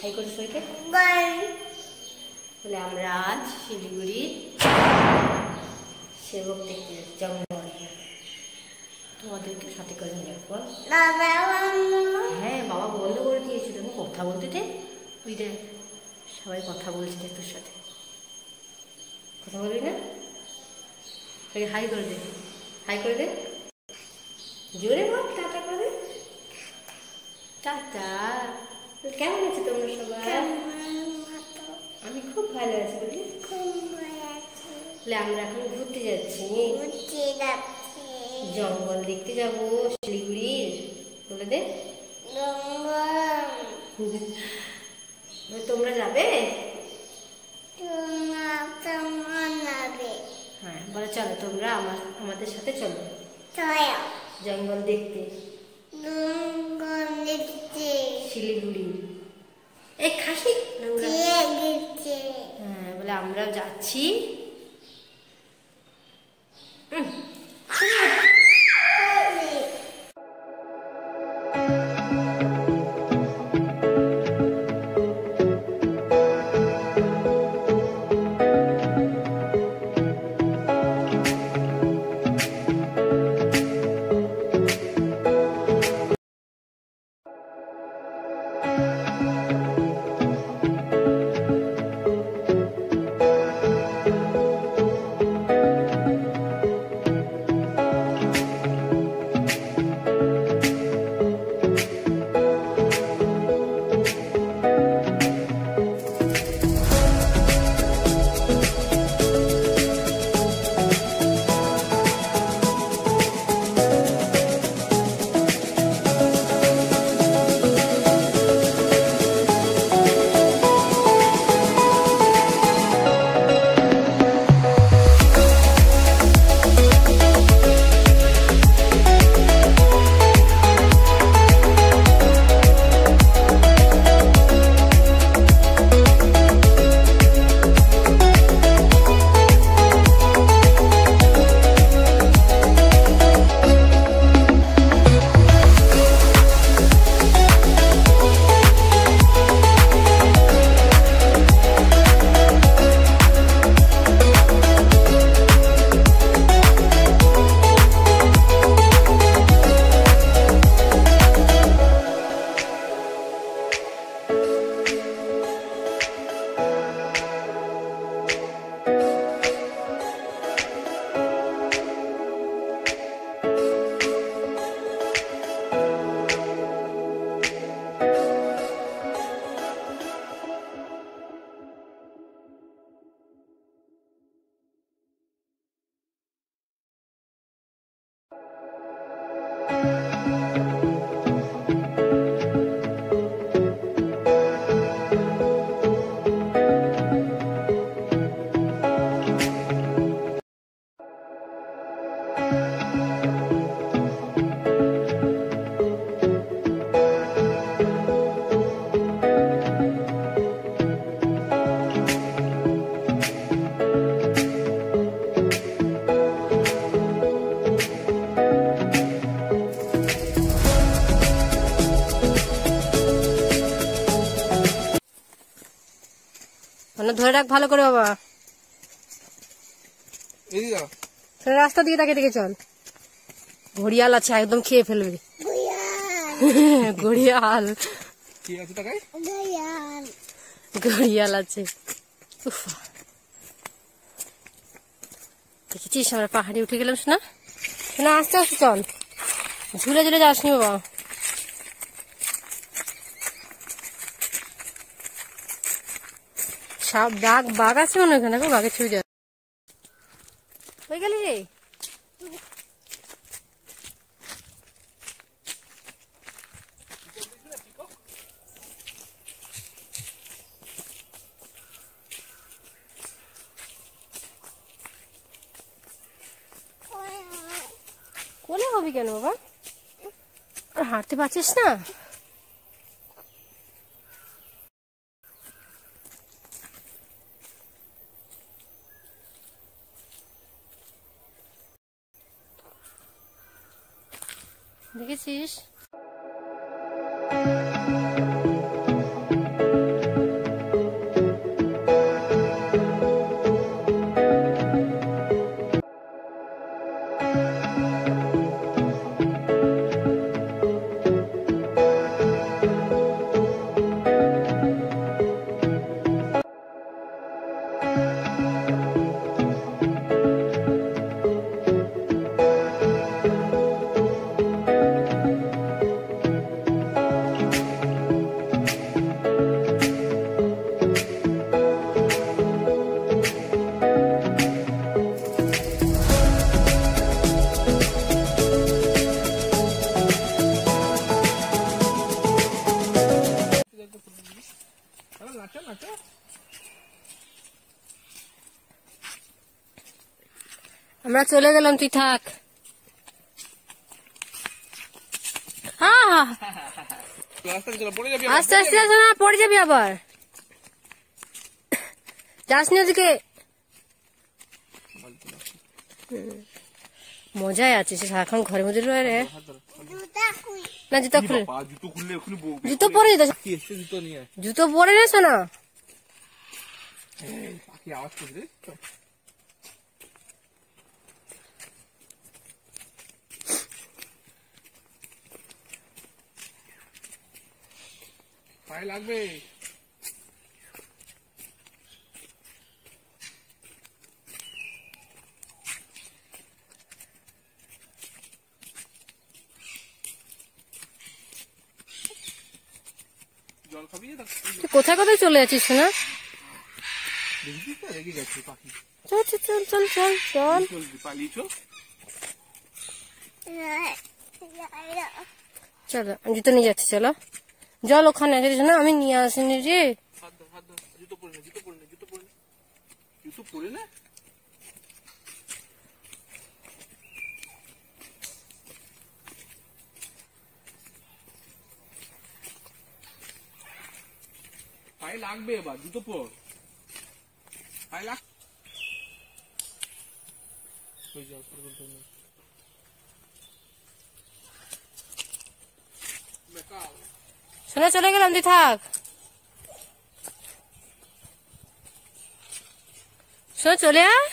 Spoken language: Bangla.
হাই করে সবাইকে বলে আমরা আজ শিলিগুড়ির সেবক দেখতে জঙ্গল তোমাদেরকে সাথে করে নিয়ে যাবো। হ্যাঁ বাবা বন্ধ করে দিয়েছি, তুমি কথা বলতে দে। ওই যে সবাই কথা বলছে তোর সাথে, কথা বলবি না? হাই করে দে, হাই করে দে, জোরে বল, টাটা করে দে, টাটা। কেমন আছে তোমরা সবাই? আমি খুব ভালো আছি। বলি আমরা এখন ঘুরতে যাচ্ছি, জঙ্গল দেখতে যাবো শিলিগুড়ির। বলে দে তোমরা যাবে? হ্যাঁ বলে চলো তোমরা আমাদের সাথে চলো জঙ্গল দেখতে শিলিগুড়ি। এই খাসি হ্যাঁ বলে আমরাও যাচ্ছি। ধরে রাখ ভালো করে বাবা, রাস্তা দিকে তাকে দিকে চল। ঘড়িয়াল আছে একদম খেয়ে ফেলবে। ঘড়িয়াল ঘড়িয়াল আছে। দেখেছিস আমরা পাহাড়ে উঠে গেলাম। শোনা শোনা আস্তে আস্তে চল, ঝুলে ঝুলে যাসনি বাবা। সব বাঘ আছে মনে ওখানে, বাঘের ছুঁয়ে যা হয়ে গেলি রে। কোলে হবি কেন বাবা? আর হাঁটতে পারছিস না? দেখেছিস? আমরা চলে গেলাম, তুই থাক। হ্যাঁ আস্তে আস্তে আসো না, পড়ে যাবি আবার। যাসনি ওদিকে। মজাই আছে, সে সারাক্ষণ ঘরের মধ্যে রয়ে রে। না জুতো খুলে, জুতো পরে যেত, জুতো পরে নেছো না। লাগবে জল খাবি? তুই কোথায় কোথায় চলে যাচ্ছিস না? চল চল চল চল চল চল চলো, জুতো নিয়ে যাচ্ছি, চলো। জল ওখানে আছে না, আমি নিয়ে আসিনি রে। জুতো পরে না, জুতো পরে না, জুতো পরে না, জুতো পরে না। পায়ে লাগবে, এবার জুতো পর, পায়ে লাগ। শোনা, চলে গেলাম, তুই থাক। শোনা, চলে আয়।